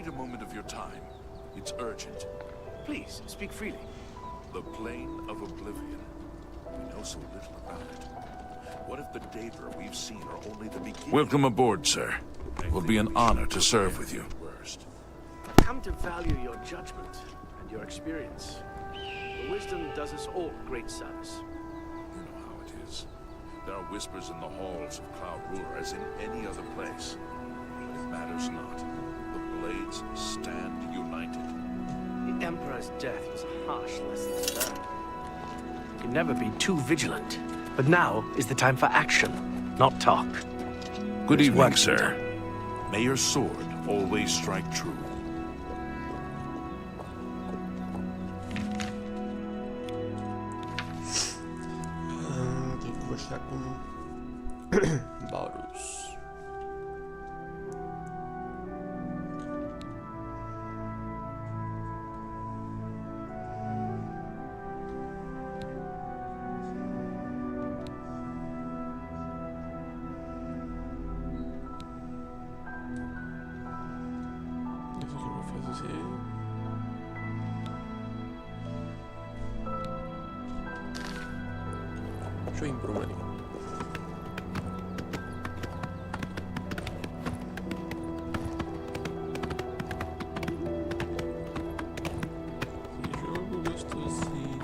need a moment of your time. It's urgent. Please, speak freely. The plane of Oblivion. We know so little about it. What if the data we've seen are only the beginning? Welcome aboard, sir. It will be an honor to serve with you. I've come to value your judgment and your experience. Your wisdom does us all great service. You know how it is. There are whispers in the halls of Cloud Ruler as in any other place. It matters not. The Blades stand united. The Emperor's death was a harsh lesson learned. You can never be too vigilant. But now is the time for action, not talk. Good evening, sir. May your sword always strike true. Tem que conversar com Baurus. Deixa eu ir em Bruma ali. Que jogo gostosinho.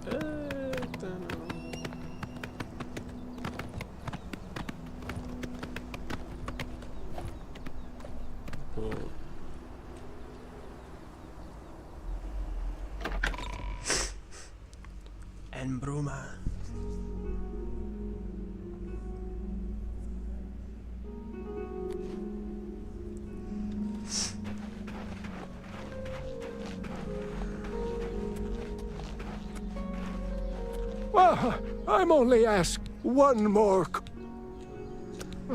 Eita, não. Oh. En Bruma. Well, I'm only asked one more.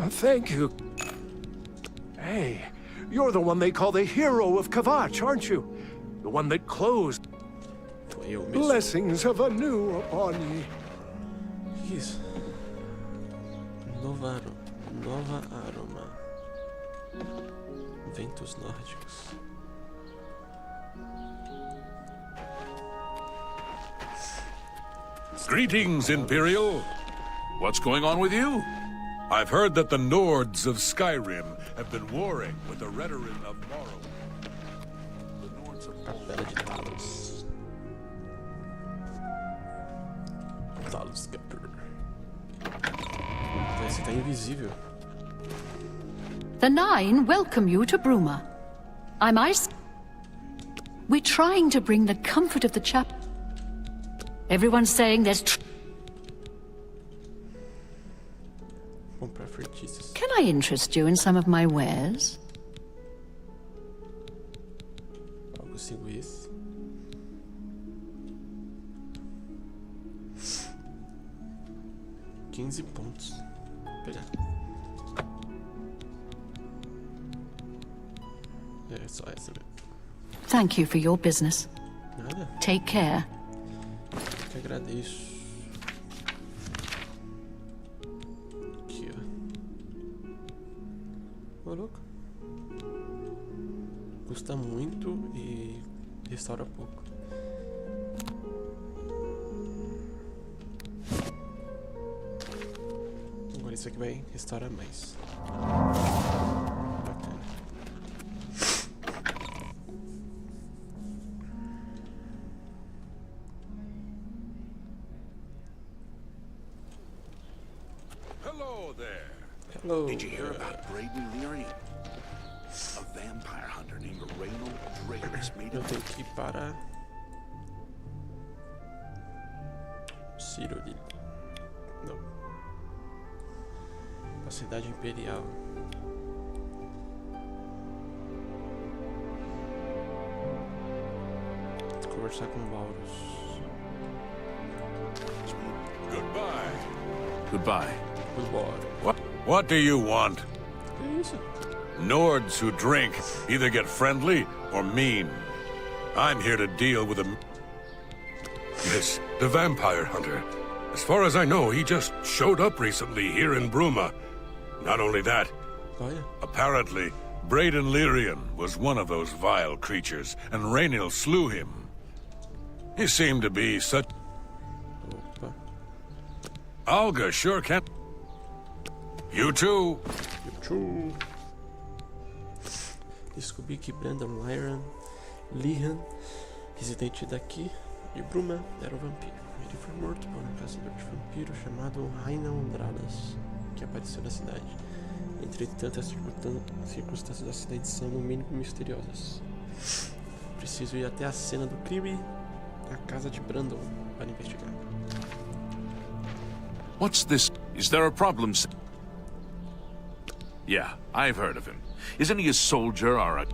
Thank you. Hey, you're the one they call the hero of Kavach, aren't you? The one that closed. Foi eu mesmo. Blessings of anew upon ye. Isso. Nova aroma. Ventos nórdicos. Greetings, Imperial. What's going on with you? I've heard that the Nords of Skyrim have been warring with the Redoran of Morrow. The Nords of Capela de Talos. Talos Scepter. Esse tá invisível. The Nine welcome you to Bruma. I'm Ice. We're trying to bring the comfort of the chap. Everyone's saying there's Comprar feitiços. Can I interest you in some of my wares? Eu consigo esse. $15 pontos. Vou pegar. É só essa mesmo. Thank you for your business. Nada. Take care. Eu que agradeço. Aqui, ó. Ô, louco. Custa muito e restaura pouco. Agora isso aqui vai restaurar mais. Bacana. Hello there. Hello. Did you hear about Braden Lyrian? A vampire hunter named Reynold Draeris made Eu a tenho que ir para Cyrodiil. Não. A cidade imperial. Conversar com Baurus. Goodbye. Goodbye. Vambora. What do you want? Que isso? Nords who drink either get friendly or mean. I'm here to deal with him. Yes, the vampire hunter. As far as I know, he just showed up recently here in Bruma. Not only that, Olha. apparently, Braden Lyrian was one of those vile creatures, and Rainil slew him. He seemed to be such... Opa. Alga sure can... You too. Tchau. Descobri que Brandon Lyrian, residente daqui de Bruma, era um vampiro. Ele foi morto por um caçador de vampiro chamado Rainel Andradas, que apareceu na cidade. Entretanto, as circunstâncias da cidade são no mínimo misteriosas. Preciso ir até a cena do crime, a casa de Brandon, para investigar. What's this? Is there a problem? Yeah, I've heard of him. Isn't he a soldier or a...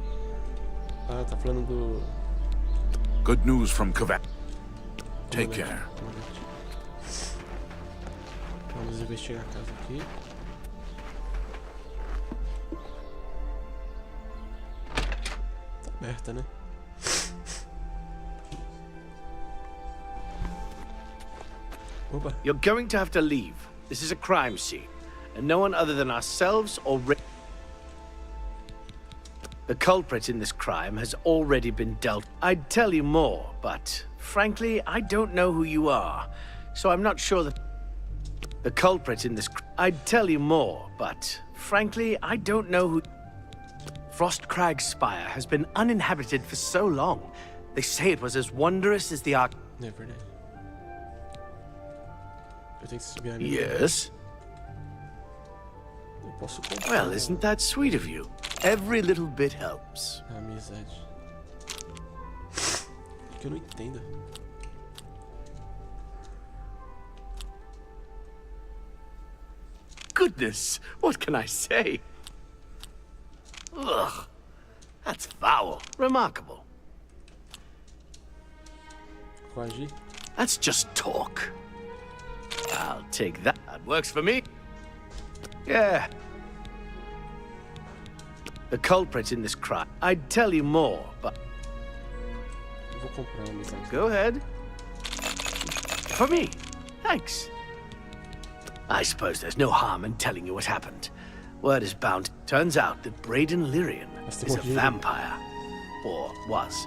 Ah, tá falando do... Good news from Kavat. Take care. Vamos investigar a casa aqui. Tá aberta, né? Opa. You're going to have to leave. This is a crime scene, and no one other than ourselves or the culprit in this crime has already been dealt. I'd tell you more, but frankly, I don't know who you are, so I'm not sure that the culprit in this. I'd tell you more, but frankly, I don't know who. Frostcrag Spire has been uninhabited for so long. They say it was as wondrous as the Ark. É verdade. Eu tenho que subir ali. Yes. Eu posso comprar. Well, isn't that sweet of you? Every little bit helps. A amizade. Que eu não entendo. Goodness, what can I say? Ugh, that's foul. Remarkable. Coagir. That's just talk. I'll take that. That works for me. Yeah. The culprit in this crime. I'd tell you more, but Eu vou comprar a amizade. go ahead. For me. Thanks. I suppose there's no harm in telling you what happened. Word is bound. Turns out that Braden Lyrian That's the is a one you- vampire. Or was.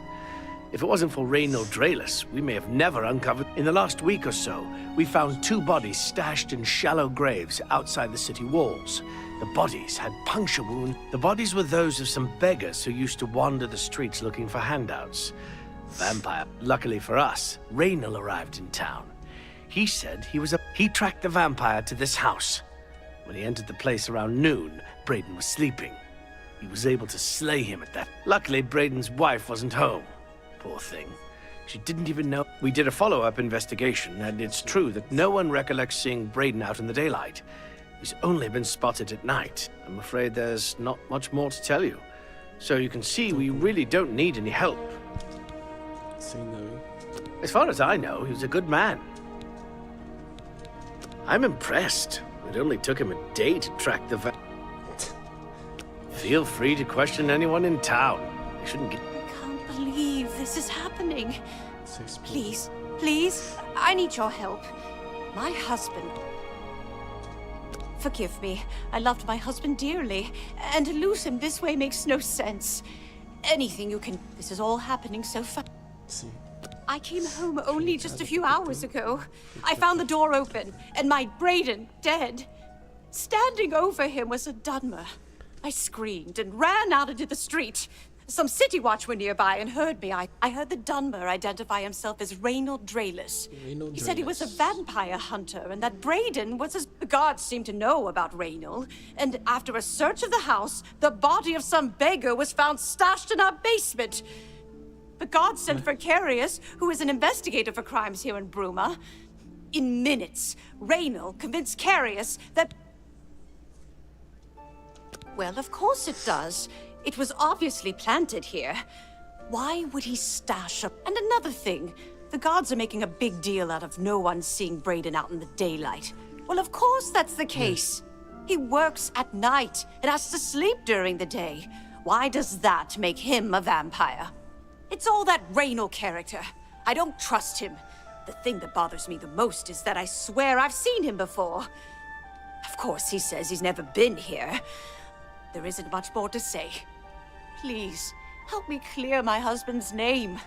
If it wasn't for Raynor Draelus, we may have never uncovered. In the last week or so, we found 2 bodies stashed in shallow graves outside the city walls. The bodies had puncture wounds. The bodies were those of some beggars who used to wander the streets looking for handouts. Vampire. Luckily for us, Raynor arrived in town. He said he tracked the vampire to this house. When he entered the place around noon, Braden was sleeping. He was able to slay him at that. Luckily, Braden's wife wasn't home. Poor thing. She didn't even know. We did a follow-up investigation, and it's true that no one recollects seeing Braden out in the daylight. He's only been spotted at night. I'm afraid there's not much more to tell you. So you can see we really don't need any help. Sei não. As far as I know, he was a good man. I'm impressed. It only took him a day to track the Feel free to question anyone in town. They shouldn't get... I can't believe this is happening. Sei explicar. Please, please, I need your help. My husband... Forgive me. I loved my husband dearly, and to lose him this way makes no sense. Anything you can... This is all happening so fast. Sim. I came home only just a few hours ago. I found the door open, and my Braden dead. Standing over him was a Dunmer. I screamed and ran out into the street. Some city watch were nearby and heard me. I heard the Dunmer identify himself as Raynor Draelus. He said he was a vampire hunter and that Braden was his... The guards seemed to know about Raynor. And after a search of the house, the body of some beggar was found stashed in our basement. The guards sent for Carius, who is an investigator for crimes here in Bruma. In minutes, Raynor convinced Carius that... Well, of course it does. It was obviously planted here. Why would he stash up? And another thing, The guards are making a big deal out of no one seeing Braden out in the daylight. Well, of course that's the case. He works at night and has to sleep during the day. Why does that make him a vampire? It's all that Raynor character. I don't trust him. The thing that bothers me the most is that I swear I've seen him before. Of course, he says he's never been here. There isn't much more to say. Please, help me clear my husband's name.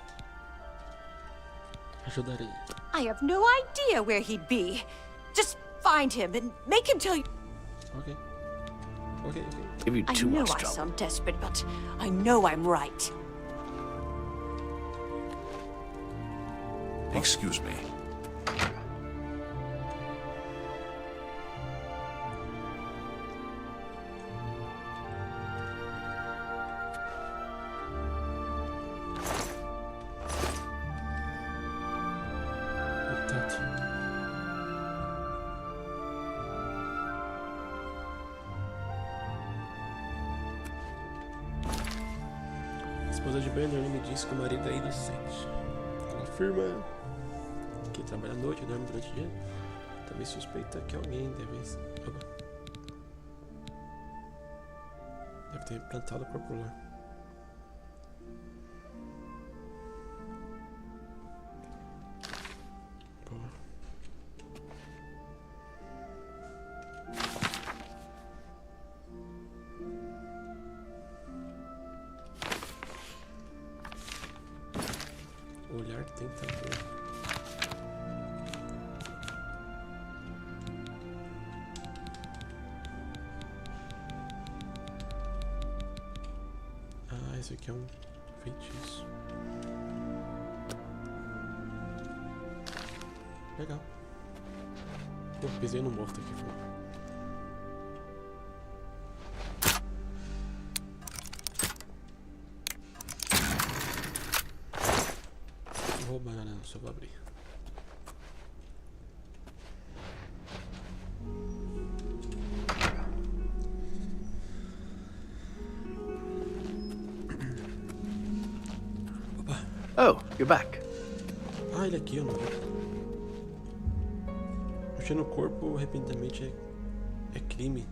Ajudarei. I have no idea where he'd be. Just find him and make him tell you. Ok. Ok. Give you I too know much I trouble. sound desperate, but I know I'm right. Excuse me. Contato. A esposa de Bernard me disse que o marido é inocente. Ela afirma que trabalha à noite e dorme durante o dia. Também suspeita que alguém deve ter plantado o corpo lá. Boa. Olhar tentador. Ah, esse aqui é um feitiço. Legal. Pô, pisei no morto aqui, foi. Não vou roubar nada não, só vou abrir. Oh, you're back. Ah, ele aqui, eu não vi. Mexer no corpo repentinamente é crime.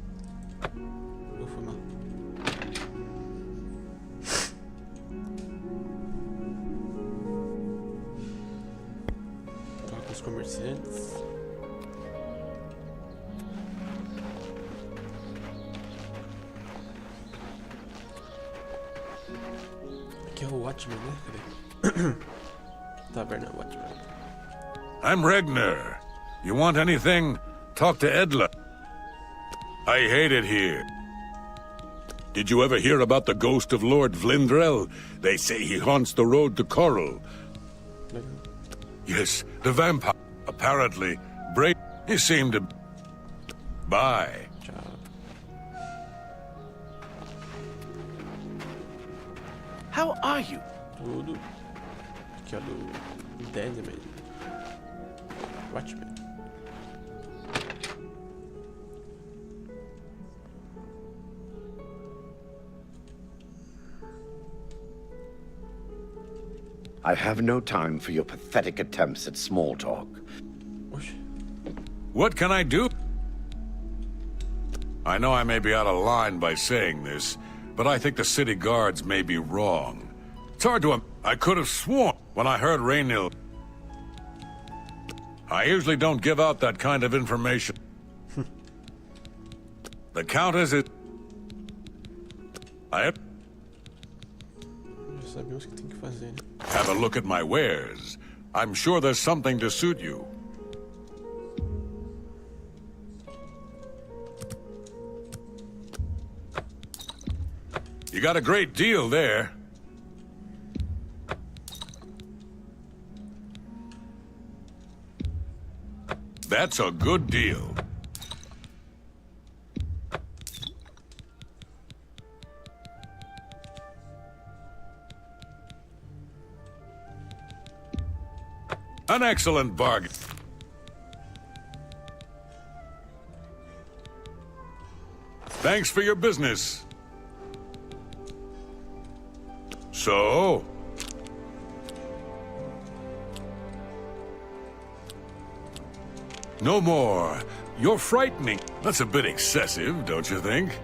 Vou fumar. Falar com os comerciantes. Aqui é o Watchman, né? Cadê? Taverna Watchman. I'm Regner. You want anything? Talk to Edla. I hate it here. Did you ever hear about the ghost of Lord Vlindrel? They say he haunts the road to Coral. Legal. Yes, the vampire. Apparently, he seemed to... Bye. Tchau. How are you? Tudo. Aqui é do Deadman. Watchman. I have no time for your pathetic attempts at small talk. Oxe. What can I do? I know I may be out of line by saying this, but I think the city guards may be wrong. It's hard to... I could have sworn when I heard Raynil. I usually don't give out that kind of information. The Countess is... Já sabemos o que tem que fazer, né? Have a look at my wares. I'm sure there's something to suit you. You got a great deal there. That's a good deal. An excellent bargain. Thanks for your business. So? No more. You're frightening. That's a bit excessive, don't you think?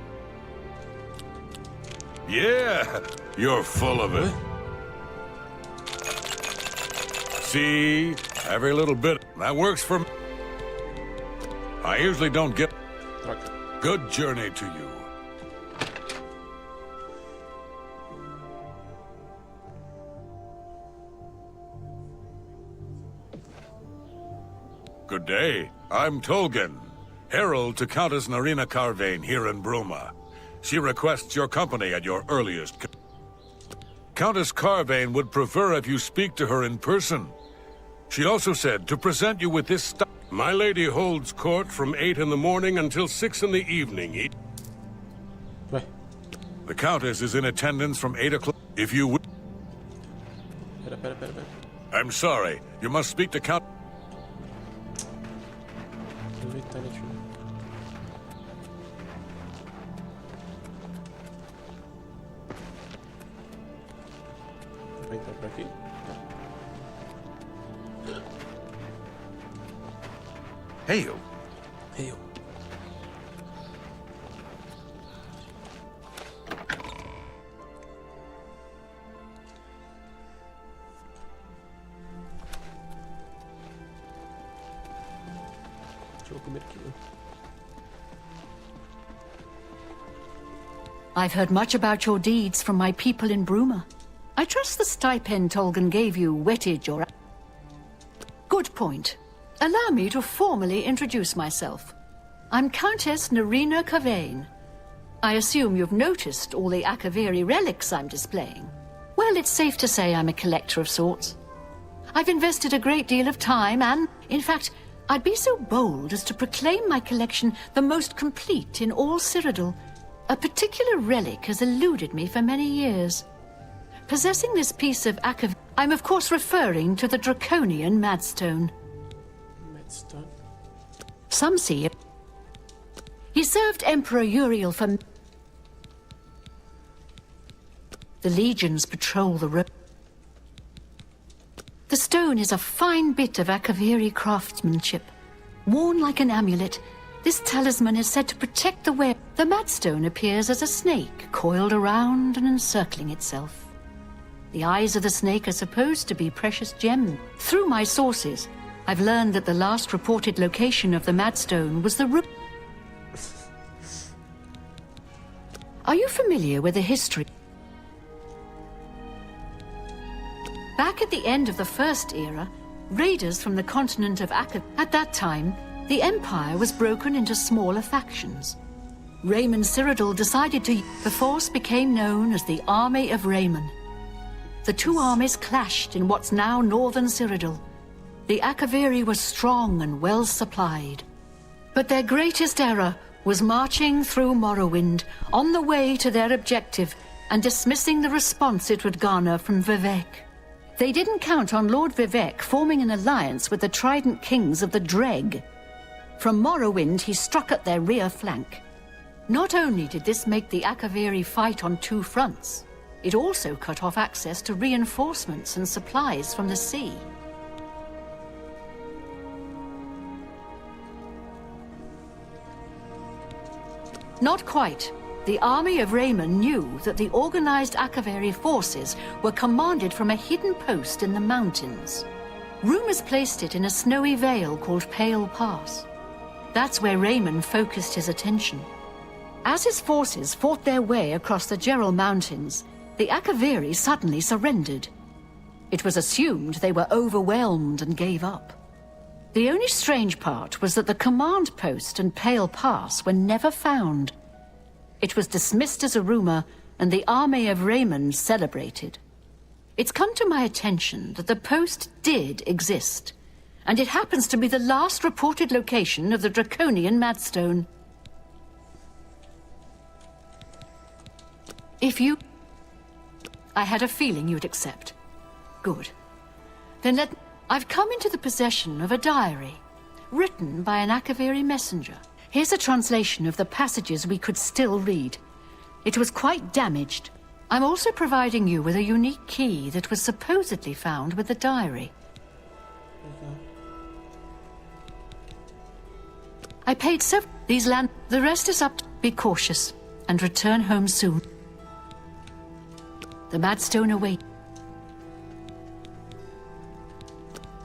Yeah, you're full of it. See? Every little bit. That works for me. I usually don't get... Troca. Good journey to you. Good day. I'm Tolgan, herald to Countess Narina Carvane here in Bruma. She requests your company at your earliest... Countess Carvane would prefer if you speak to her in person. She also said to present you with this stuff. My lady holds court from 8 in the morning until 6 in the evening. Ué, The Countess is in attendance from 8 o'clock. If you would... pera. I'm sorry. You must speak to Count... Vitality. Vai entrar por aqui? Hey, you. Hey, eu. Deixa eu comer aquilo. I've heard much about your deeds from my people in Bruma. I trust the stipend Tolgan gave you whetted your... Good point. Allow me to formally introduce myself. I'm Countess Narina Carvane. I assume you've noticed all the Akaviri relics I'm displaying. Well, it's safe to say I'm a collector of sorts. I've invested a great deal of time and, in fact, I'd be so bold as to proclaim my collection the most complete in all Cyrodiil. A particular relic has eluded me for many years. Possessing this piece of I'm of course referring to the draconian Madstone. Madstone. Some see it. He served Emperor Uriel for... The legions patrol the road. The stone is a fine bit of Akaviri craftsmanship. Worn like an amulet, this talisman is said to protect the wearer. The Madstone appears as a snake, coiled around and encircling itself. The eyes of the snake are supposed to be precious gems. Through my sources, I've learned that the last reported location of the Madstone was the root. Are you familiar with the history? Back at the end of the First Era, raiders from the continent of Akav... At that time, the Empire was broken into smaller factions. Raymond Cyrodiil decided to... The force became known as the Army of Raymond. The two armies clashed in what's now northern Cyrodiil. The Akaviri were strong and well supplied. But their greatest error was marching through Morrowind on the way to their objective and dismissing the response it would garner from Vivek. They didn't count on Lord Vivek forming an alliance with the Trident Kings of the Dreg. From Morrowind, he struck at their rear flank. Not only did this make the Akaviri fight on two fronts, it also cut off access to reinforcements and supplies from the sea. Not quite. The army of Raymond knew that the organized Akaviri forces were commanded from a hidden post in the mountains. Rumors placed it in a snowy vale called Pale Pass. That's where Raymond focused his attention. As his forces fought their way across the Gerald Mountains, the Akaviri suddenly surrendered. It was assumed they were overwhelmed and gave up. The only strange part was that the command post and Pale Pass were never found. It was dismissed as a rumor, and the army of Raymond celebrated. It's come to my attention that the post did exist, and it happens to be the last reported location of the draconian Madstone. If you... I had a feeling you'd accept. Good. Then I've come into the possession of a diary, written by an Akaviri messenger. Here's a translation of the passages we could still read. It was quite damaged. I'm also providing you with a unique key that was supposedly found with the diary. I paid these land. The rest is up. Be cautious and return home soon. The Madstone await.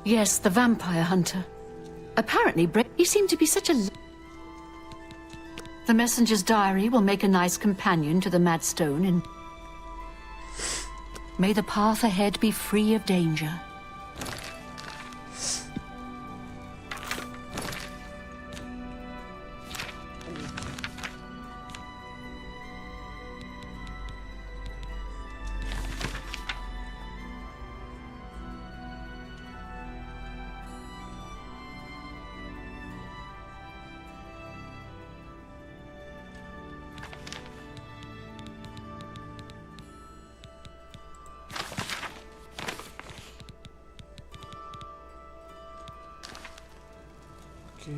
Yes, the vampire hunter. Apparently, he seemed to be such a... The messenger's diary will make a nice companion to the Madstone, and may the path ahead be free of danger. Okay.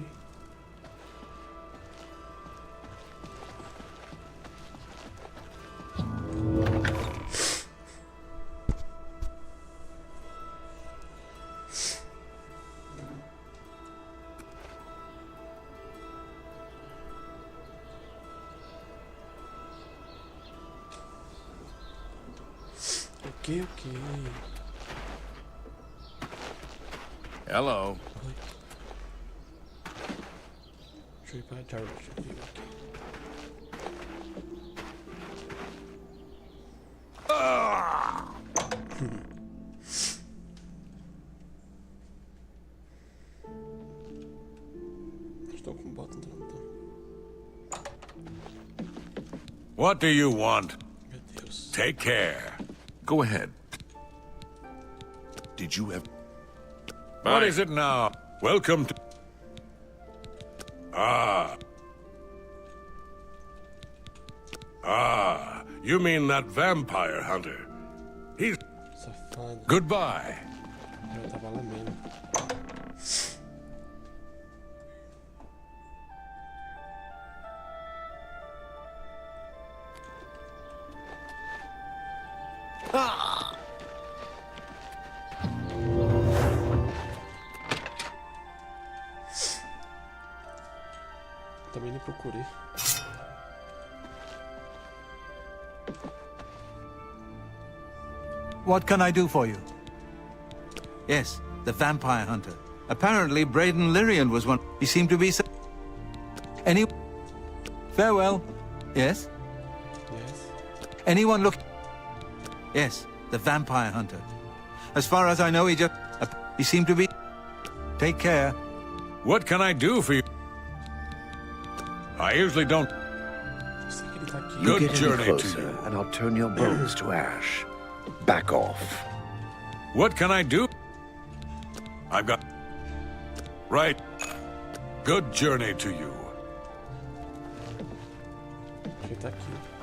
Okay. Hello. Deixa eu ir pra Jarvis. Estou com bota então. What do you want? Meu Deus. Take care. Go ahead. Did you ever... What is it now? Welcome to... You mean that vampire hunter? He's... Safado. Goodbye. Eu tava lamendo. Também nem procurei. What can I do for you? Yes, the vampire hunter. Apparently, Braden Lyrian was one. He seemed to be so... Any... Farewell. Yes? Yes. Anyone look... Yes, the vampire hunter. As far as I know, he just... He seemed to be... Take care. What can I do for you? I usually don't... Eu sei que ele tá aqui. You Good get any journey to closer, you. and I'll turn your bones to ash. Back off. What can I do? I've got... Right. Good journey to you. Ele tá aqui.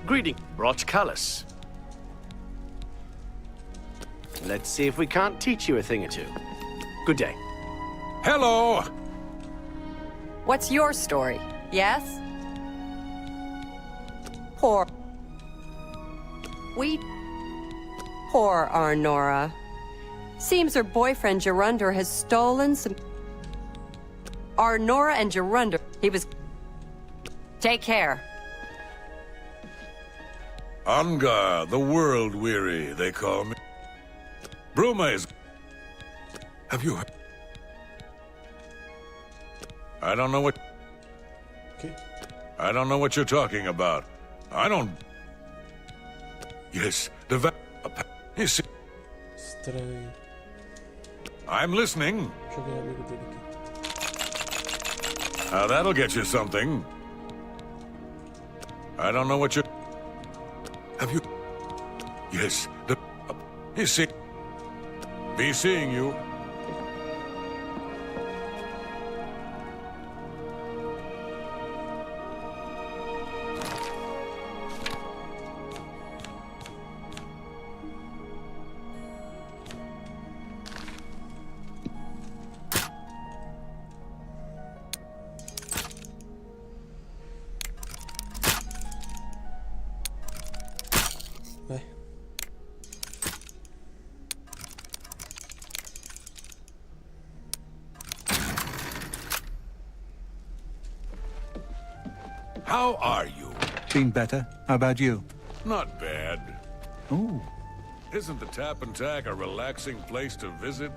Greeting, Broch Cullis. Let's see if we can't teach you a thing or two. Good day. Hello! What's your story? Yes? Poor Arnora. Seems her boyfriend Gerunder has stolen some... Arnora and Gerunder, he was... Take care. Angar, the world-weary, they call me. Bruma is... Have you heard? I don't know what... Okay. I don't know what you're talking about. I don't... Yes, the You see... Estranho. I'm listening. Joguei amigo dele aqui. Now that'll get you something. I don't know what you're... Have you... Yes, the... You see... Be seeing you. Vai. How are you? Been better. How about you? Not bad. Ooh. Isn't the Tap and Tag a relaxing place to visit?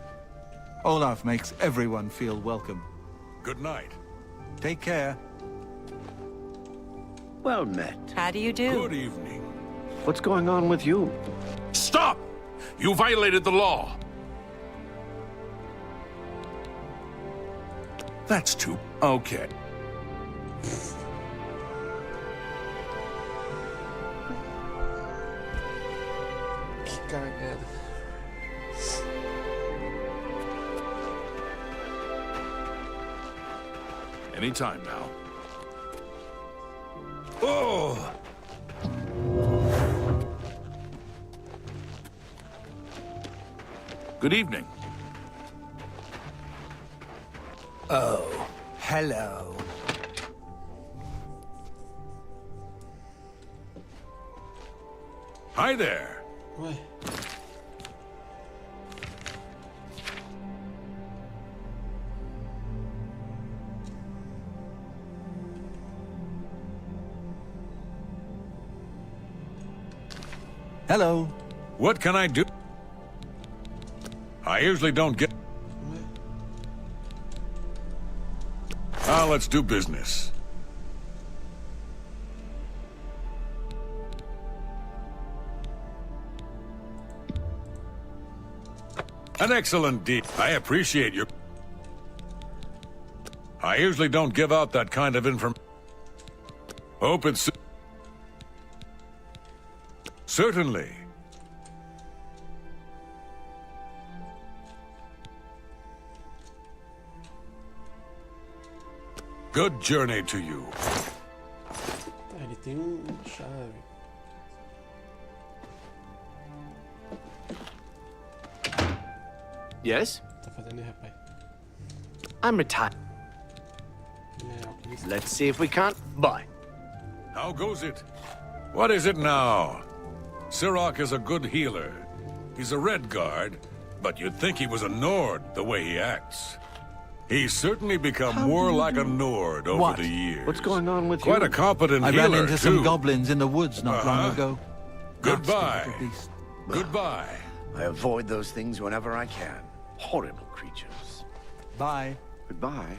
Olaf makes everyone feel welcome. Good night. Take care. Well met. How do you do? Good evening. What's going on with you? Stop! You violated the law. That's too... Okay. Que cagada. Anytime now. Oh! Good evening. Oh, hello. Hi there. Ué. Hello. What can I do? I usually don't get... Ué. Now let's do business. An excellent deed. I appreciate your... I usually don't give out that kind of information. Hope it's... Certainly. Good journey to you. Tá, ele tem chave. Yes? Tá fazendo aí, rapaz. I'm retired. Ele é alquimista. Let's see if we can't buy. How goes it? What is it now? Sirach is a good healer. He's a red guard, but you'd think he was a Nord the way he acts. He's certainly become more like a Nord over What? the years. What's going on with Quite you? a competent I healer, ran into too. some goblins in the woods not long ago. Goodbye. Nasty little beast. Goodbye. I avoid those things whenever I can. Horrible creatures. Bye. Goodbye.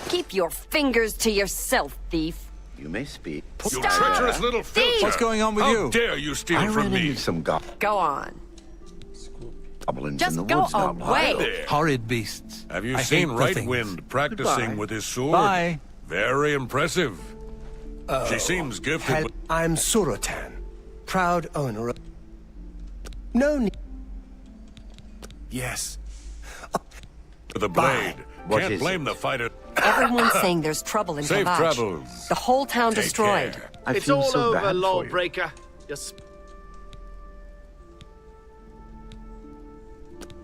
Keep your fingers to yourself, thief. You may speak. You Stop! treacherous little filcher! What's going on with How you? dare you steal I from ran me? into some Go on. Desculpe. goblins Just in the go woods not long away. ago. There. Horrid beasts. Have you I seen hate the Right things. Wind practicing Goodbye. with his sword? Bye. Very impressive. She seems gifted with... I'm Surotan, proud owner of... No need... Yes. the blade. What Can't is blame it? the fighter. Everyone's saying there's trouble in Safe Kavach. travels. The whole town Take destroyed. care. I It's feel all so over, bad for you. lawbreaker. Just...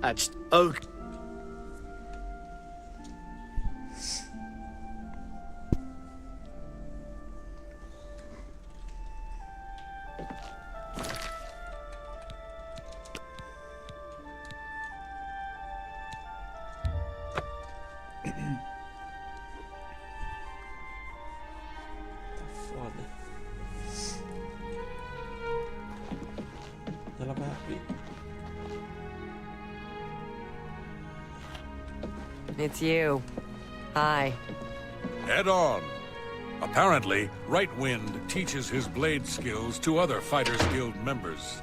That's... Oh... It's you. Hi. Head on. Apparently, Right Wind teaches his blade skills to other Fighters Guild members.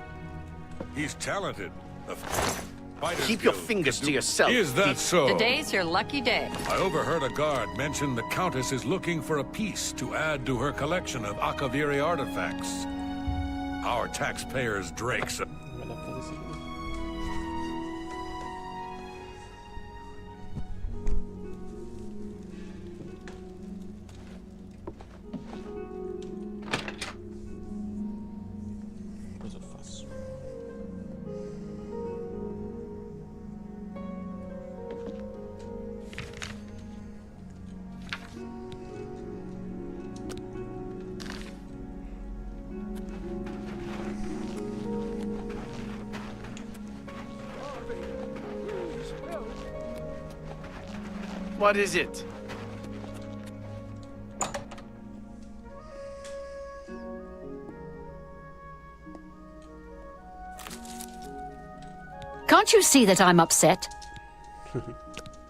He's talented. The Fighters Keep your Guild fingers can to do- yourself. Is that so? Today's your lucky day. I overheard a guard mention the Countess is looking for a piece to add to her collection of Akaviri artifacts. Our taxpayers' drakes. Vai dar pra fazer isso aqui. Depois eu faço. What is it? Can't you see that I'm upset?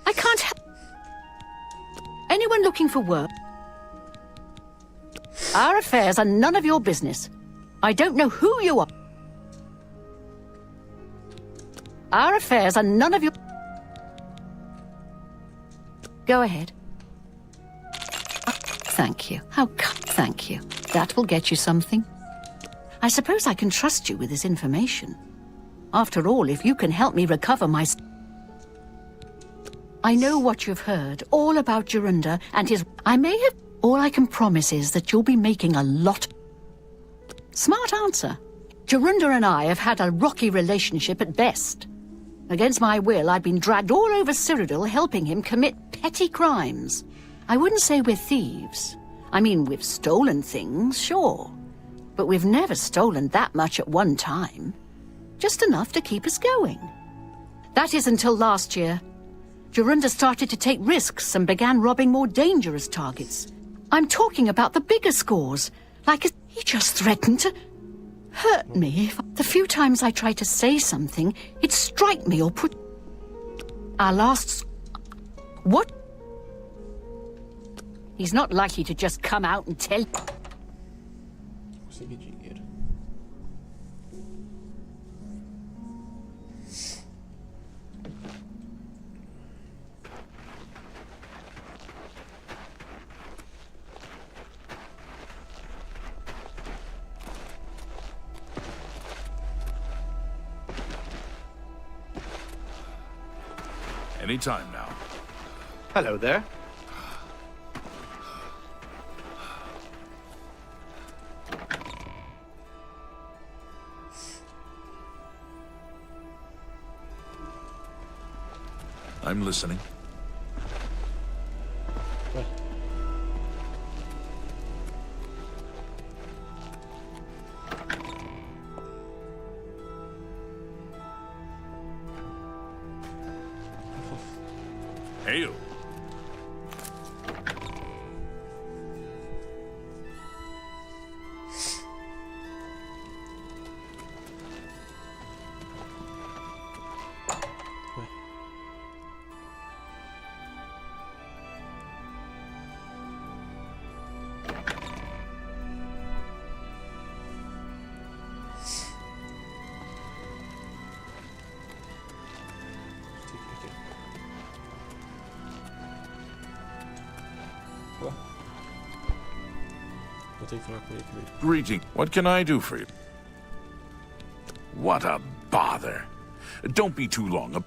I can't help. Anyone looking for work? Our affairs are none of your business. I don't know who you are. Our affairs are none of your... Go ahead. Thank you. Thank you. That will get you something. I suppose I can trust you with this information. After all, if you can help me recover my... I know what you've heard, all about Jorunda and his... I may have... All I can promise is that you'll be making a lot... Smart answer. Jorunda and I have had a rocky relationship at best. Against my will, I've been dragged all over Cyrodiil helping him commit petty crimes. I wouldn't say we're thieves. I mean, we've stolen things, sure. But we've never stolen that much at one time. Just enough to keep us going. That is until last year. Jorunda started to take risks and began robbing more dangerous targets. I'm talking about the bigger scores. He just threatened to hurt me. The few times I try to say something, he'd strike me or put... Our last... What? He's not likely to just come out and tell... Consegui dinheiro. Anytime now. Hello there. I'm listening. Ué. Hail. Ué. Ué. Vou ter que falar com ele primeiro. Greeting. What can I do for you? What a bother. Don't be too long.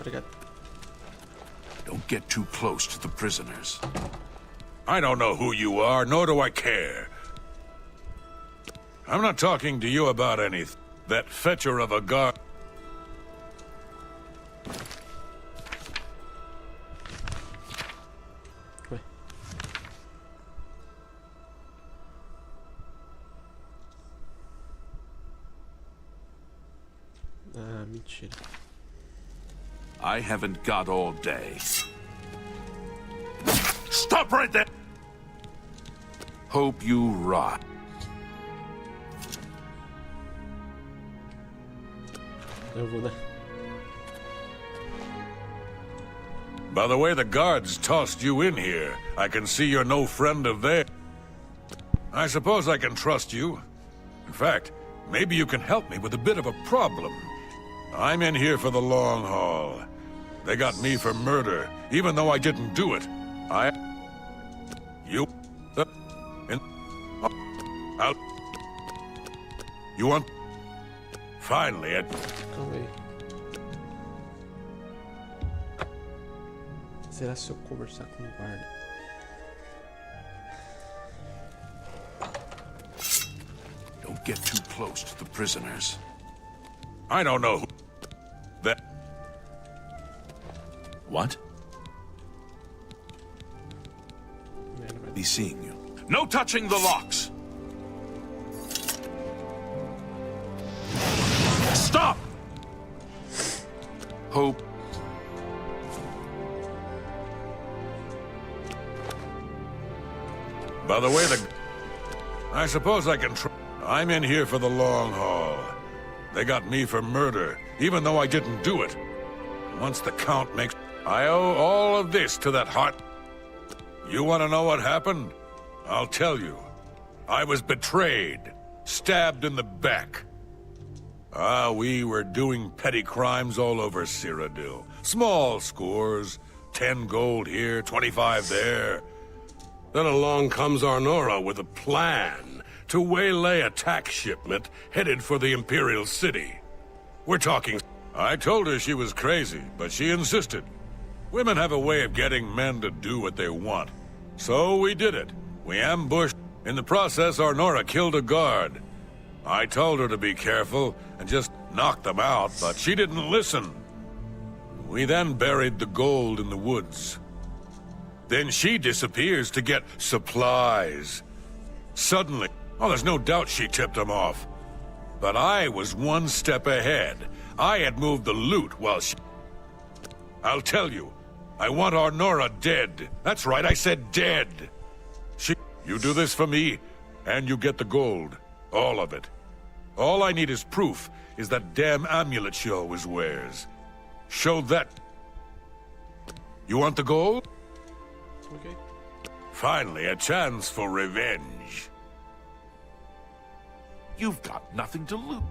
Obrigado. Don't get too close to the prisoners. I don't know who you are, nor do I care. I'm not talking to you about anything. That fetcher of a guard... Ué. Ah, mentira. I haven't got all day. Stop right there! Hope you rot. Eu vou, né? By the way the guards tossed you in here, I can see you're no friend of theirs. I suppose I can trust you. In fact, maybe you can help me with a bit of a problem. I'm in here for the long haul. They got me for murder, even though I didn't do it. You want... Finally, Calma aí. Será se eu conversar com o guarda? Don't get too close to the prisoners. I don't know who... That... What? Be seeing you. No touching the locks! Stop! Hope. By the way, I suppose I can I'm in here for the long haul. They got me for murder, even though I didn't do it. Once the Count makes... I owe all of this to that heart... You want to know what happened? I'll tell you. I was betrayed, stabbed in the back. We were doing petty crimes all over Cyrodiil. Small scores, 10 gold here, 25 there. Then along comes Arnora with a plan to waylay a tax shipment headed for the Imperial City. We're talking... I told her she was crazy, but she insisted. Women have a way of getting men to do what they want. So we did it. We ambushed. In the process, Arnora killed a guard. I told her to be careful and just knock them out, but she didn't listen. We then buried the gold in the woods. Then she disappears to get supplies. Suddenly, there's no doubt she tipped them off. But I was one step ahead. I had moved the loot while she... I'll tell you, I want Arnora dead. That's right, I said dead. You do this for me, and you get the gold. All of it. All I need is proof is that damn amulet she always wears. Show that. You want the gold? Okay. Finally, a chance for revenge. You've got nothing to lose.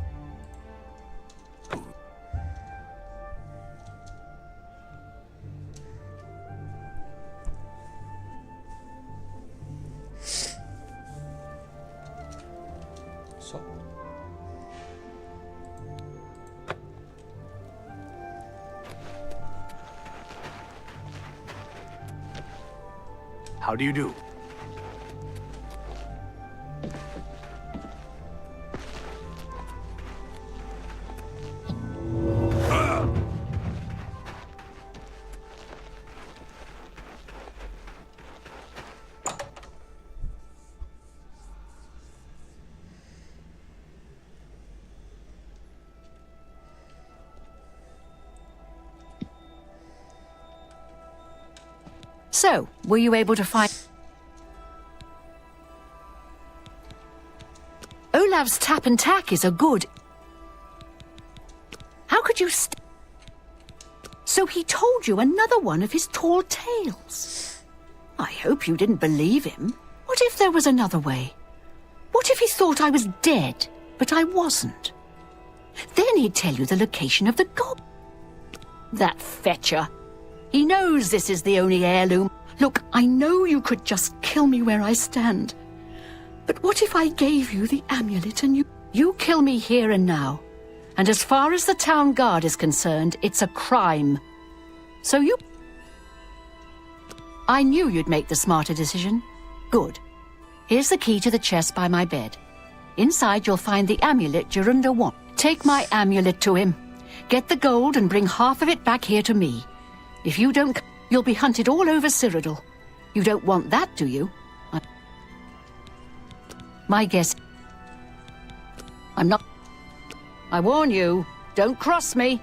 Só. How do you do? So, were you able to find... Olav's tap and tack is a good... How could you So he told you another one of his tall tales. I hope you didn't believe him. What if there was another way? What if he thought I was dead, but I wasn't? Then he'd tell you the location of the gold. That fetcher. He knows this is the only heirloom. Look, I know you could just kill me where I stand. But what if I gave you the amulet and you kill me here and now? And as far as the town guard is concerned, it's a crime. So you... I knew you'd make the smarter decision. Good. Here's the key to the chest by my bed. Inside you'll find the amulet Jorunda wants. Take my amulet to him. Get the gold and bring half of it back here to me. If you don't, you'll be hunted all over Cyrodiil. You don't want that, do you? My guess... I'm not... I warn you, don't cross me.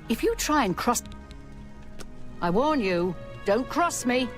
If you try and cross... I warn you, don't cross me.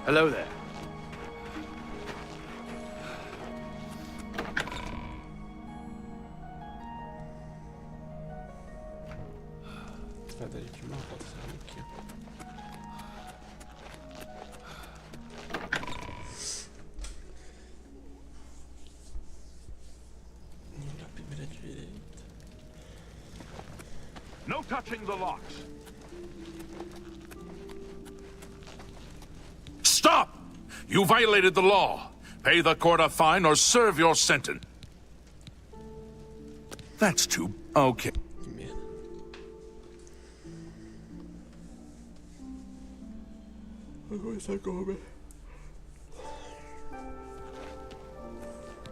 Hello there. Vai dar de uma volta aqui. Na primeira direita. No touching the locks. Stop! You violated the law. Pay the court a fine or serve your sentence. That's too... Okay.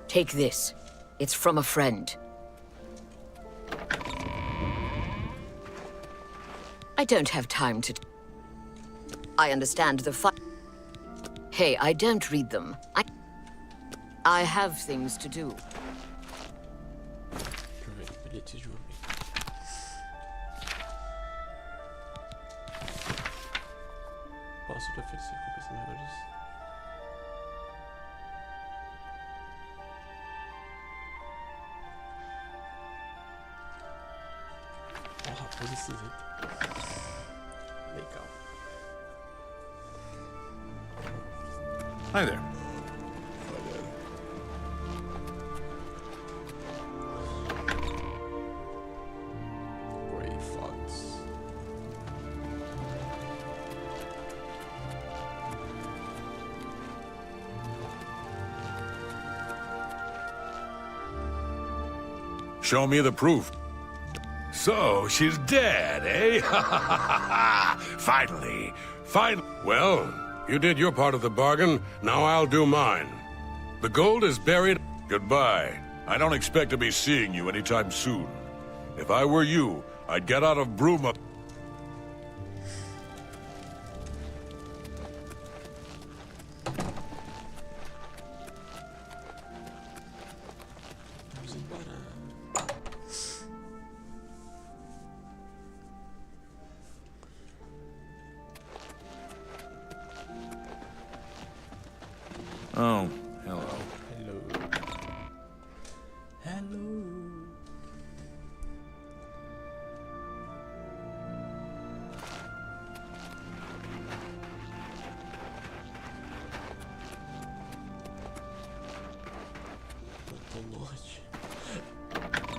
Take this. It's from a friend. I don't have time to... I understand the Hey, I don't read them. I have things to do. Posso te oferecer compras melhores? Ó, raposa cinzenta. Legal. Hi there. Gray Fox. Show me the proof. So, she's dead, eh? Finally. Well, you did your part of the bargain, now I'll do mine. The gold is buried... Goodbye. I don't expect to be seeing you anytime soon. If I were you, I'd get out of Bruma... Oh, hello. Hello. Hello. Botou norte.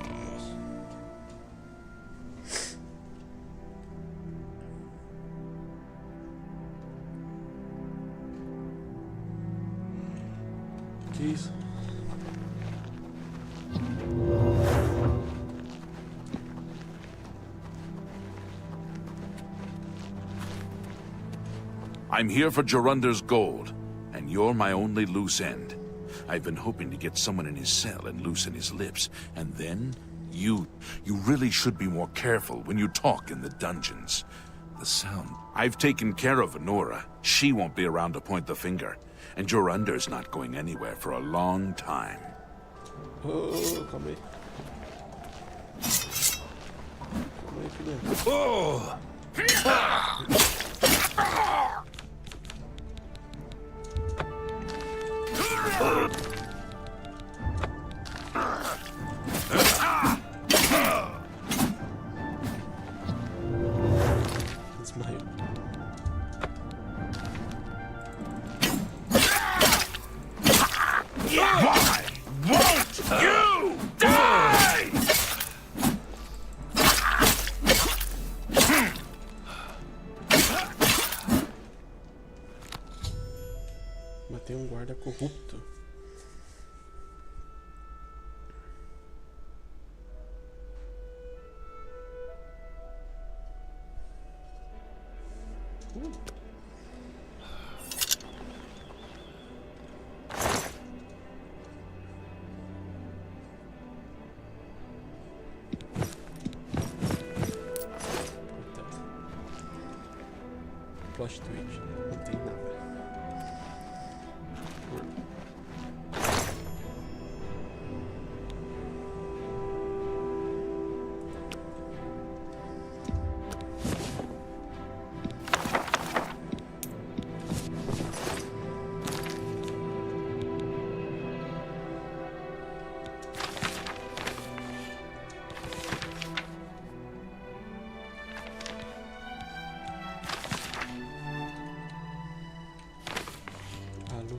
Nossa. Que isso? I'm here for Jorunder's gold, and you're my only loose end. I've been hoping to get someone in his cell and loosen his lips, and then you really should be more careful when you talk in the dungeons. The sound... I've taken care of Honora. She won't be around to point the finger. and Jorunder's not going anywhere for a long time. Oh, calma aí. Calma aí, filha. Oh! Desmaiou. Why won't you die? Matei um guarda corrupto. Plot twist, não tem nada. Alô.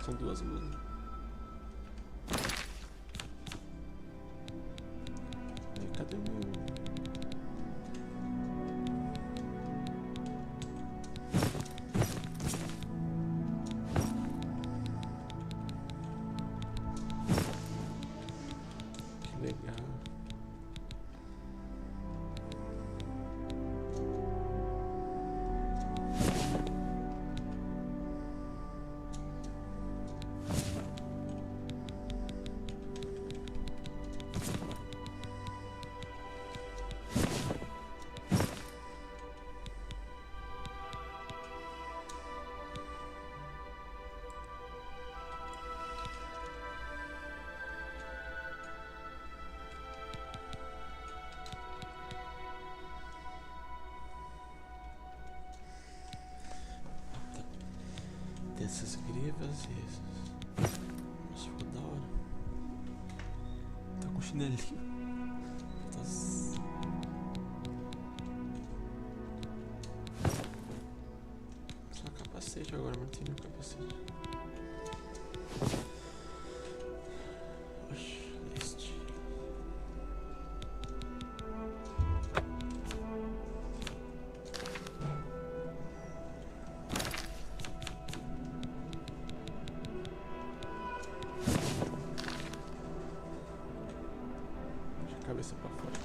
São duas luzes. Cadê o meu? Que legal. Tem essas grevas e essas. Nossa, ficou da hora. Tá com chinelinho. Nossa. Só capacete agora, mas não tem nenhum capacete. Oxe, este. Cabeça pra fora.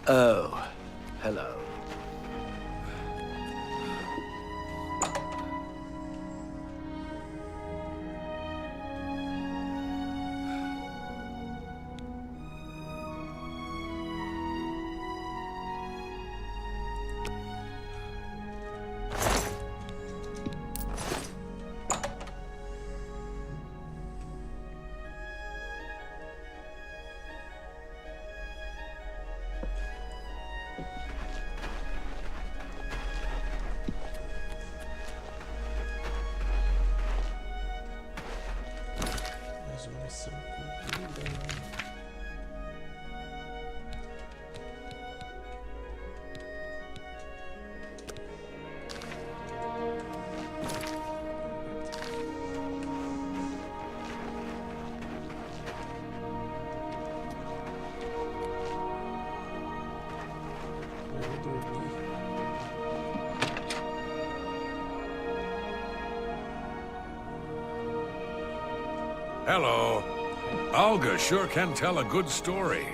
Oh, hello. dormir. Hello. Olga sure can tell a good story.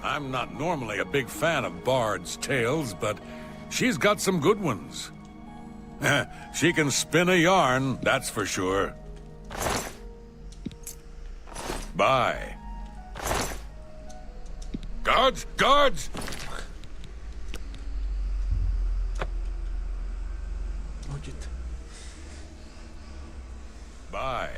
I'm not normally a big fan of bards' tales, but she's got some good ones. She can spin a yarn, that's for sure. Bye. Guards! Guards! Maldito. Bye.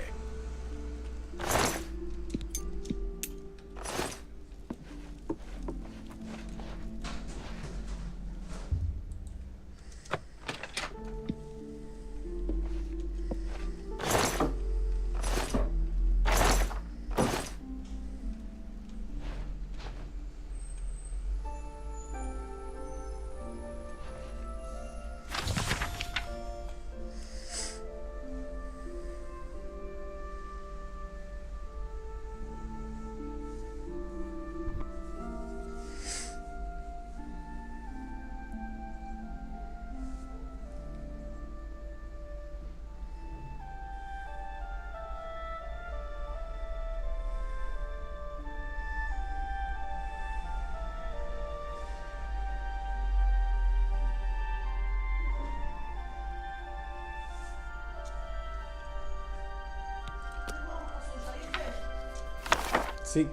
Sim.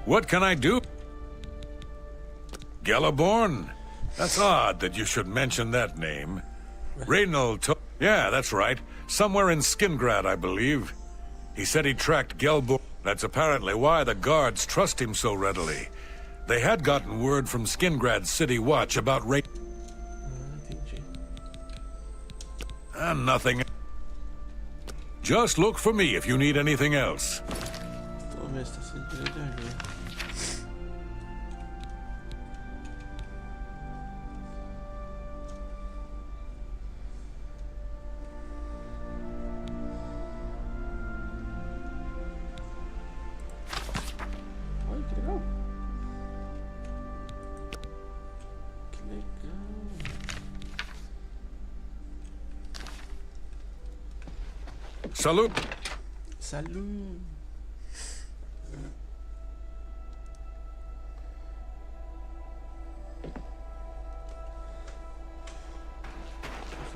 What can I do? Gelaborn? That's odd that you should mention that name. Reynald took... Yeah, that's right. Somewhere in Skingrad, I believe. He said he tracked Gelborn. That's apparently why the guards trust him so readily. They had gotten word from Skingrad's City Watch about Entendi. And nothing. Just look for me if you need anything else. Vamos ver se tá sendo direito de ajuda. Olha que legal. Que legal. Salute. Salut.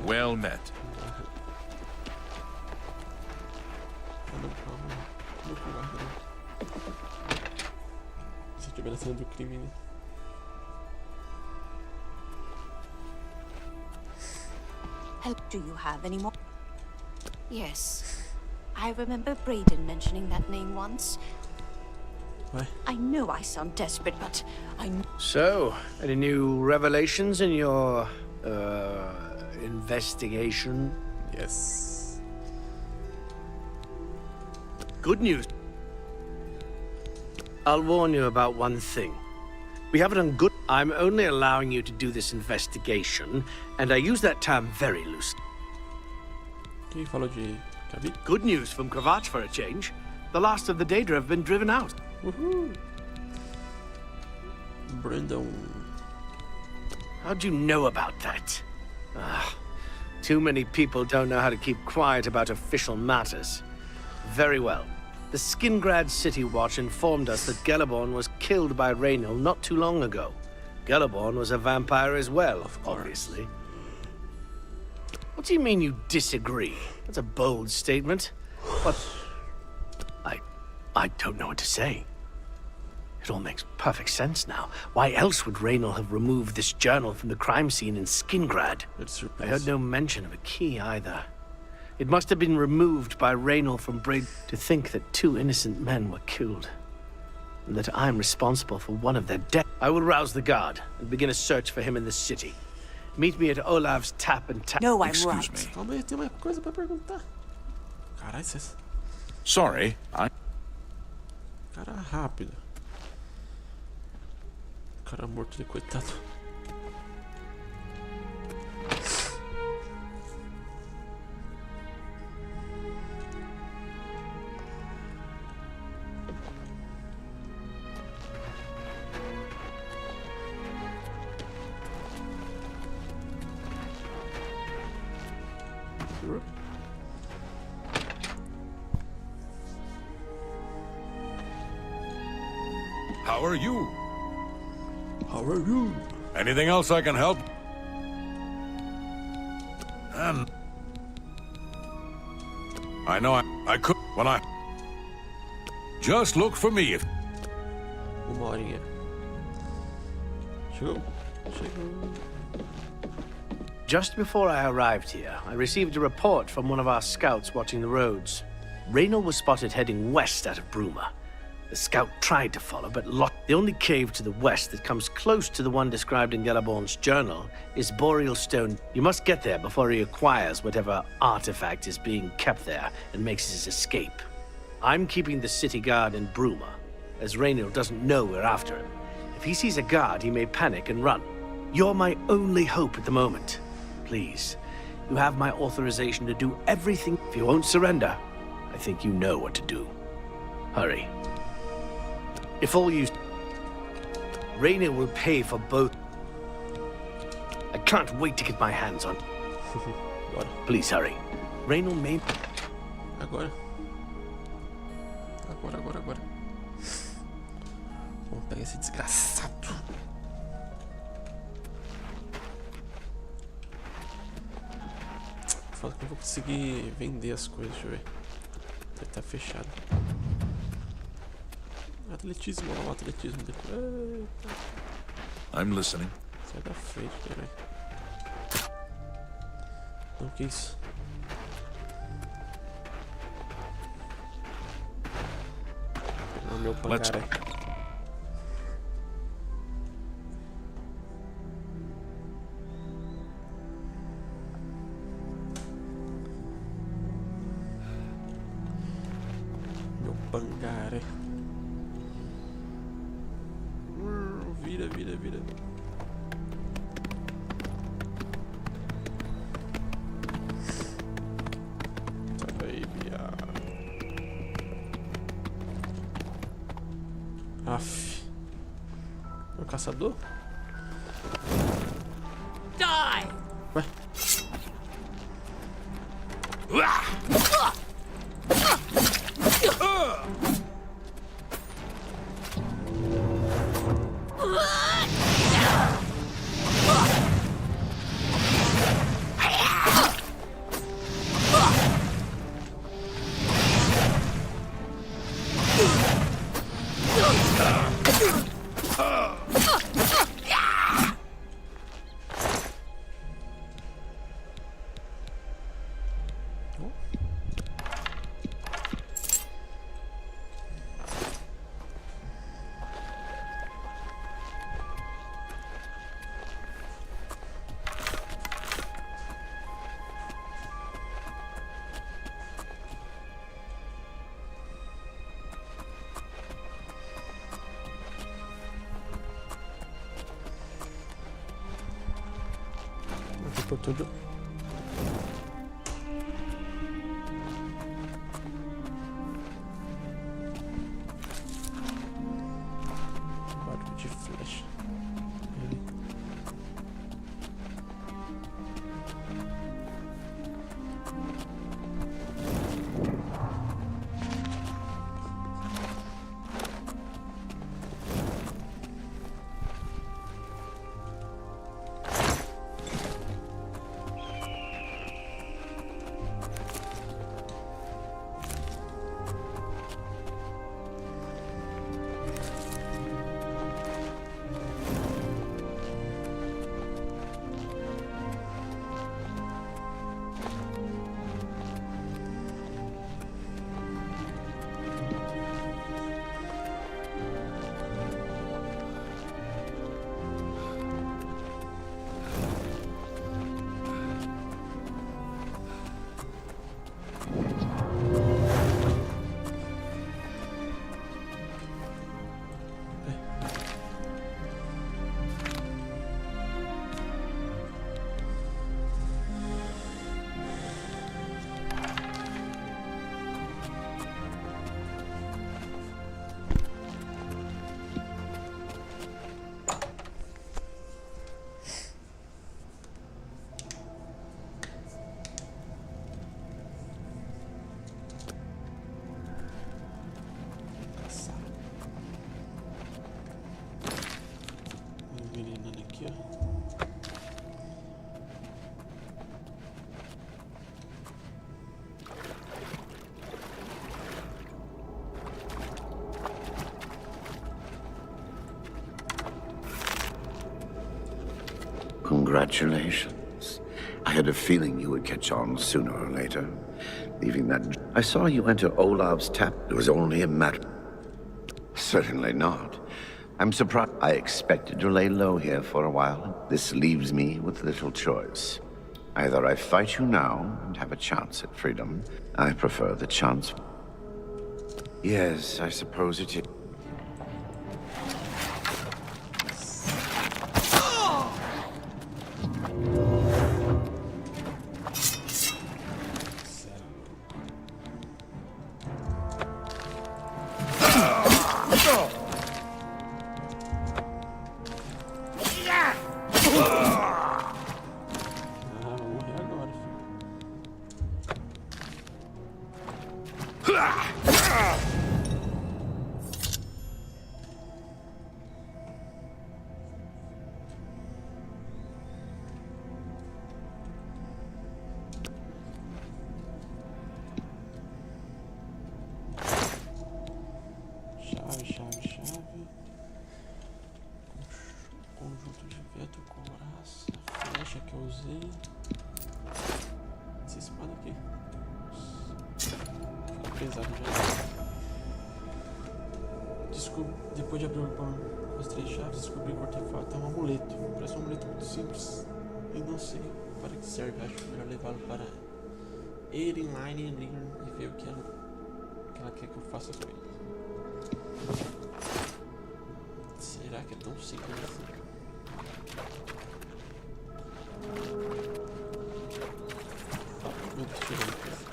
Well met. Se estiver na cena do crime, né? Do you have any more? Yes. I remember Braden mentioning that name once. Vai. I know I sound desperate, but So, any new revelations in your, investigation? Yes. Good news. I'll warn you about one thing. We haven't done good. I'm only allowing you to do this investigation, and I use that term very loosely. Quem falou de Kavi? Good news from Kvatch for a change. The last of the Daedra have been driven out. Uhul. Brandon. How'd you know about that? Too many people don't know how to keep quiet about official matters. Very well. The Skingrad City Watch informed us that Gelaborn was killed by Reynald not too long ago. Gelaborn was a vampire as well, obviously. What do you mean you disagree? That's a bold statement. But I don't know what to say. It all makes perfect sense now. Why else would Raynor have removed this journal from the crime scene in Skingrad? I heard no mention of a key either. It must have been removed by Raynor from Braid. To think that 2 innocent men were killed, and that I'm responsible for one of their deaths. I will rouse the guard and begin a search for him in the city. Meet me at Olav's Tap and Tap. No, I'm Excuse right. me. Calma aí, tem uma coisa pra perguntar. Caralho, vocês... Sorry, Cara rápido. Cara morto ali, coitado. How are you? How are you? Anything else I can help? I know I could when I... Just look for me if... Uma horinha. Chegou. Chegou. Just before I arrived here, I received a report from one of our scouts watching the roads. Raynor was spotted heading west out of Bruma. The scout tried to follow, but lost. The only cave to the west that comes close to the one described in Galaborn's journal is Boreal Stone. You must get there before he acquires whatever artifact is being kept there and makes his escape. I'm keeping the city guard in Bruma, as Raynor doesn't know we're after him. If he sees a guard, he may panic and run. You're my only hope at the moment. Please, you have my authorization to do everything. If you won't surrender, I think you know what to do. Hurry. If all you... Raynor will pay for both. I can't wait to get my hands on... Agora. Please hurry. Raynor may... Agora. Agora. Vamos pegar esse desgraçado. Fala que eu vou conseguir vender as coisas, deixa eu ver. Deve estar fechado. Atletismo, olha lá o atletismo dele. Eita. I'm listening. Sai da frente, caralho. Não, que isso? Pegar o meu pangaré. Meu pangaré. Vira. Sai aí, viado. Aff. É o caçador? Die! Ué? Por tudo. Barulho de flecha. aqui, ó. Congratulations. I had a feeling you would catch on sooner or later. Leaving that... I saw you enter Olav's tap. It was only a matter... Certainly not. I'm surprised. I expected to lay low here for a while. This leaves me with little choice. Either I fight you now and have a chance at freedom. I prefer the chance. Yes, I suppose it is. Chave. Conjunto de vento, couraça, flecha que eu usei. Essa espada aqui. Fica pesado já. Depois de abrir o pão com as 3 chaves, descobri que o artefato é um amuleto. Parece um amuleto muito simples. E não sei para que serve. Acho melhor levá-lo para Erinline e ver o que ela quer que eu faça com ele. Será que é tão simples assim? Meu Deus, tirando.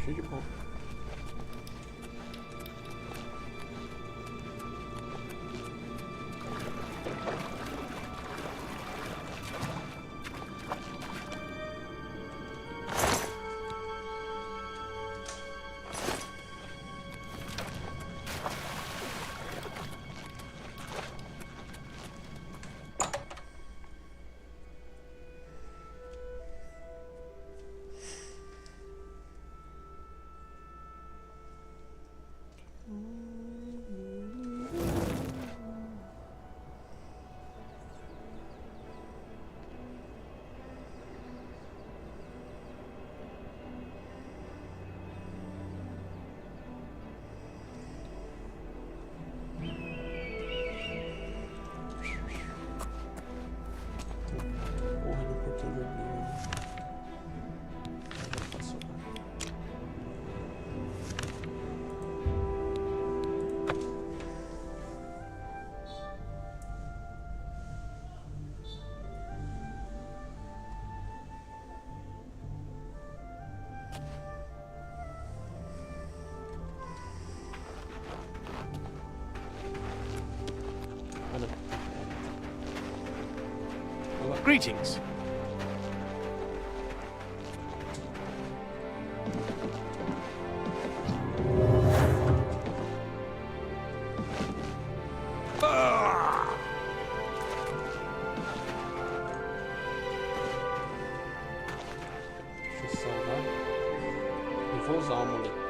Cheio de pão. Greetings. Deixa eu salvar. Eu vou usar o amuleto.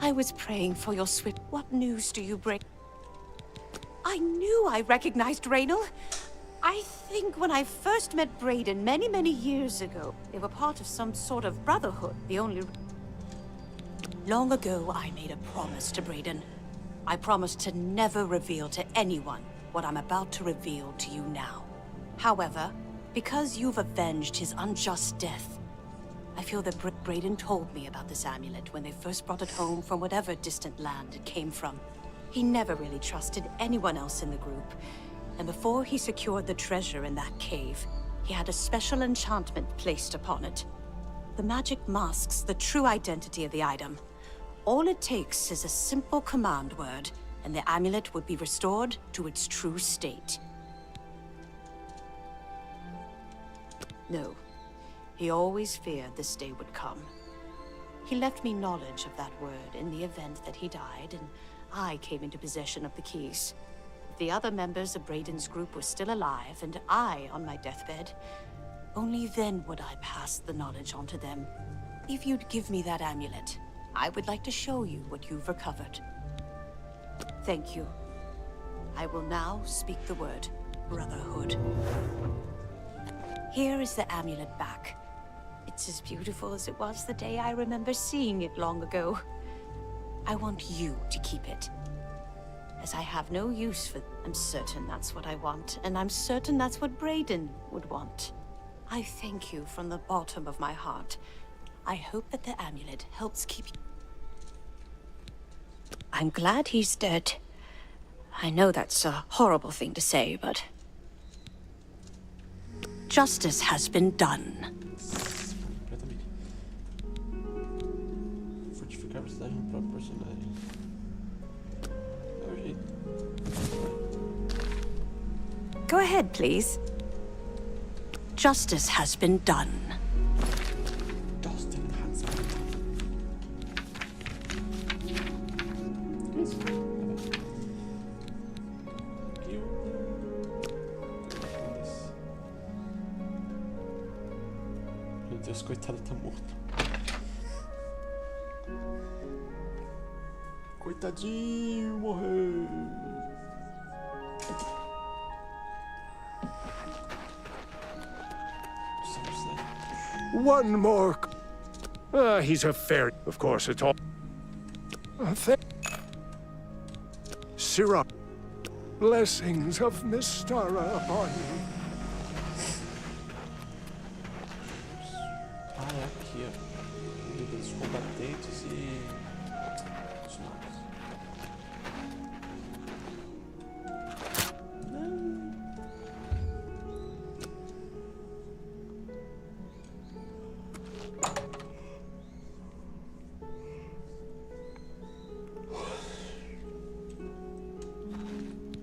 I was praying for your swift... What news do you bring? I knew I recognized Raynor. I think when I first met Brayden many years ago, they were part of some sort of brotherhood. The only... Long ago, I made a promise to Brayden. I promise to never reveal to anyone what I'm about to reveal to you now. However, because you've avenged his unjust death, I feel that Brayden told me about this amulet when they first brought it home from whatever distant land it came from. He never really trusted anyone else in the group, and before he secured the treasure in that cave, he had a special enchantment placed upon it. The magic masks the true identity of the item. All it takes is a simple command word, and the amulet would be restored to its true state. No. He always feared this day would come. He left me knowledge of that word in the event that he died, and I came into possession of the keys. If the other members of Brayden's group were still alive, and I on my deathbed, only then would I pass the knowledge on to them. If you'd give me that amulet, I would like to show you what you've recovered. Thank you. I will now speak the word, Brotherhood. Here is the amulet back. It's as beautiful as it was the day I remember seeing it long ago. I want you to keep it. As I have no use for it, I'm certain that's what I want, and I'm certain that's what Brayden would want. I thank you from the bottom of my heart. I hope that the amulet helps keep you. I'm glad he's dead. I know that's a horrible thing to say, but justice has been done. Completamente. Fortificar a cidade no próprio personagem. É o jeito. Go ahead, please. Justice has been done. Justin has been done. Isso. Aqui Meu Deus, coitado, tá morto. Coitadinho, morreu. One more. He's a fairy. Of course, it's all. Cyrodiil. Blessings of Mystara upon you. Ah, é aqui, ó. Vida dos combatentes e os magos.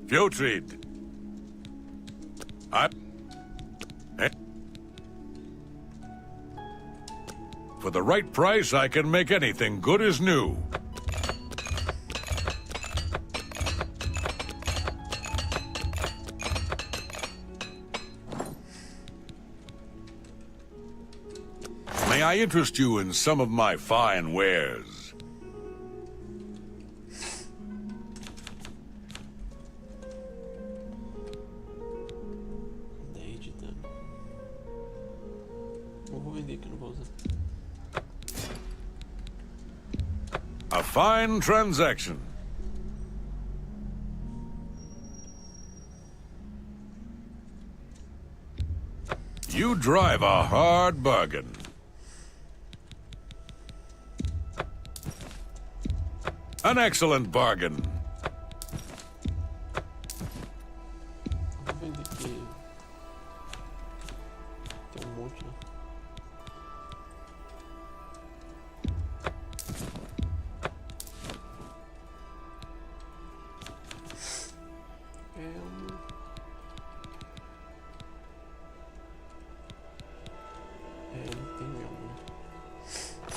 Putrid. For the right price, I can make anything good as new. May I interest you in some of my fine wares? A fine transaction. You drive a hard bargain. An excellent bargain. Vou vender aqui. Tem monte, né?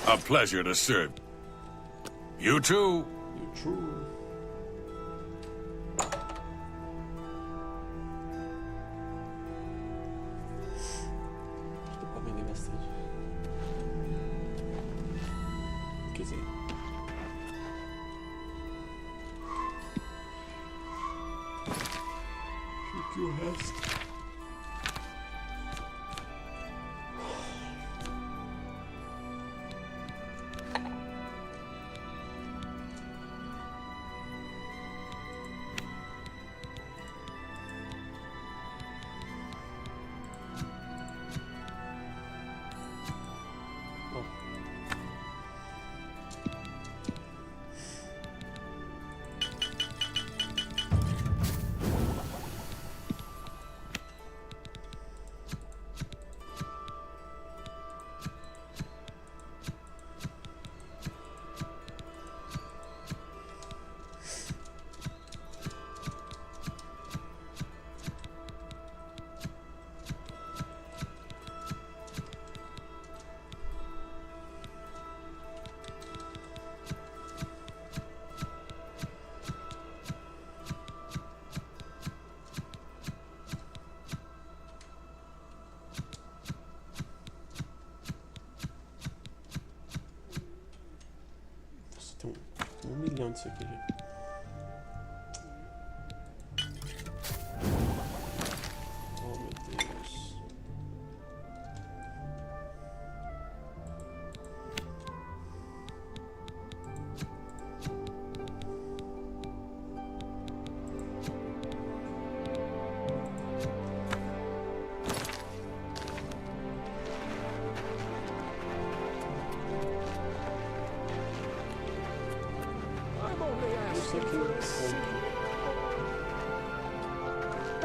A pleasure to serve. You too. You too. Acho que dá pra vender bastante. Quer dizer. Fique o resto.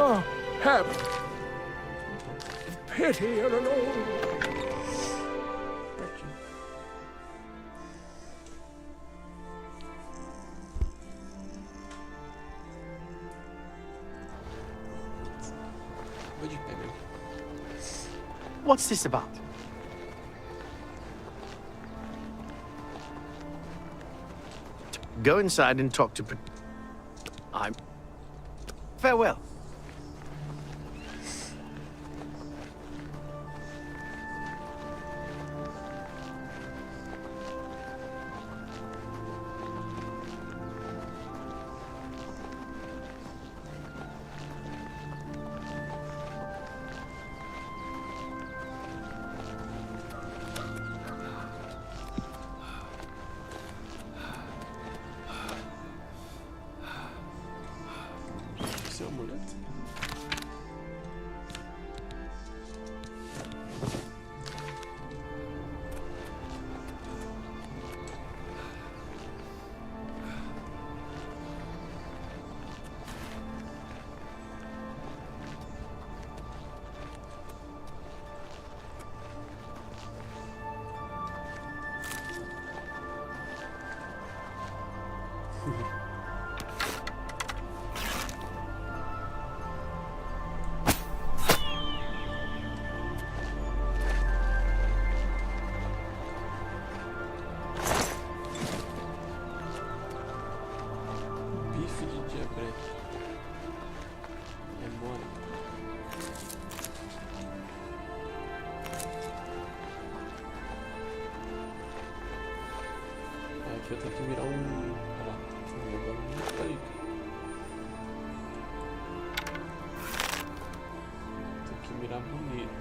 Oh, have pity on an old... Pertinho. Vou de pé mesmo. What's this about? Go inside and talk to... I'm... Farewell. Seu amuleto. Bife de diabrete. É mole. É, aqui eu tenho que virar um... Olha lá. Um negócio muito aí. Tem que mirar bonito.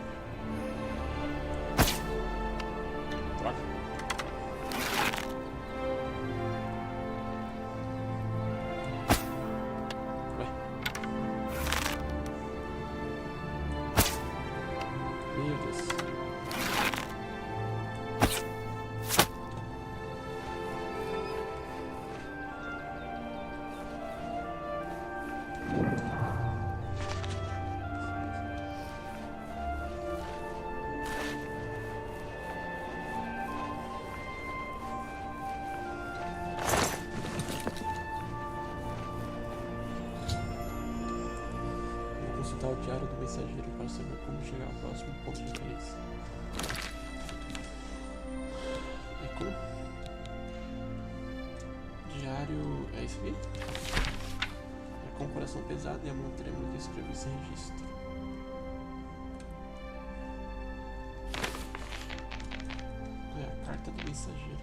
Troca. Ué. Meu Deus. Vou consultar o diário do mensageiro para saber como chegar ao próximo ponto de interesse. É como? Diário... é isso aqui? É com o coração pesado e a mão trêmula que escrevo esse registro. É a carta do mensageiro.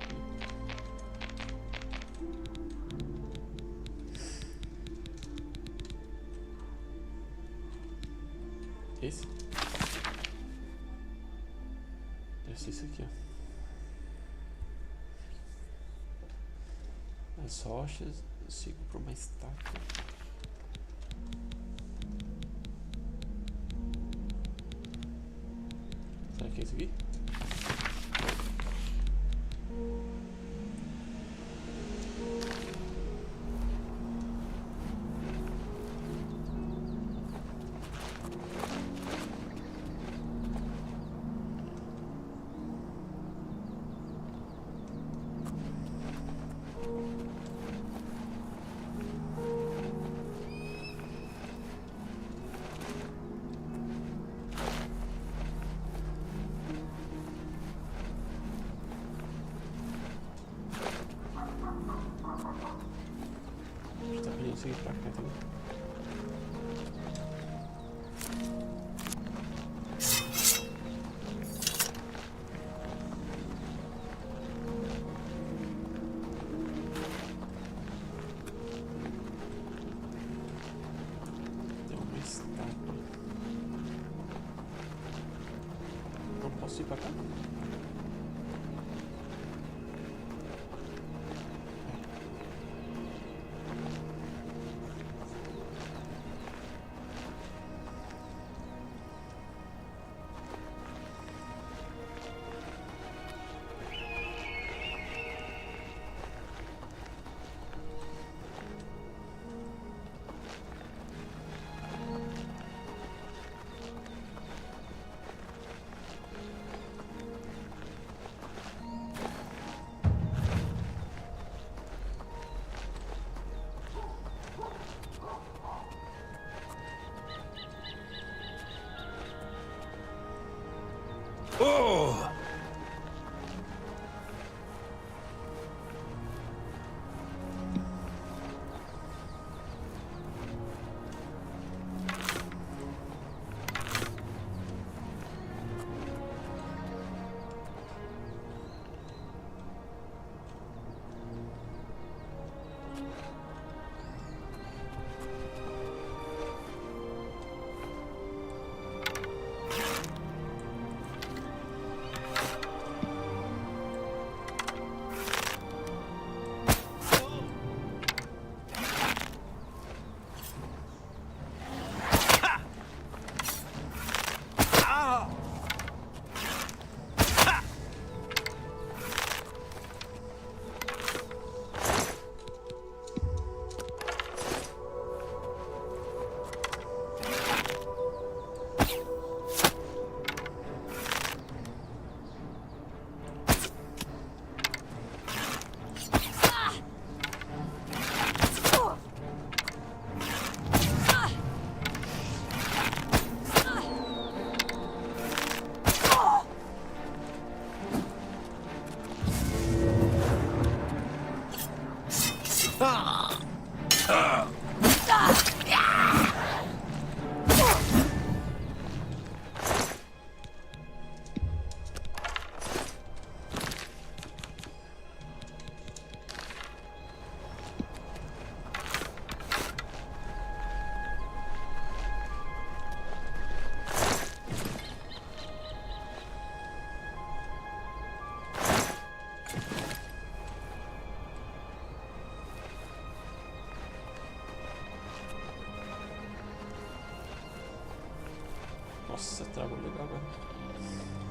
Esse? Deve ser isso aqui, ó. As rochas, eu sigo por uma estaca. Será que é isso aqui? Tá pedindo seguir pra cá também. Tem uma estátua. Não posso ir pra cá? Oh! Nossa, trago legal agora.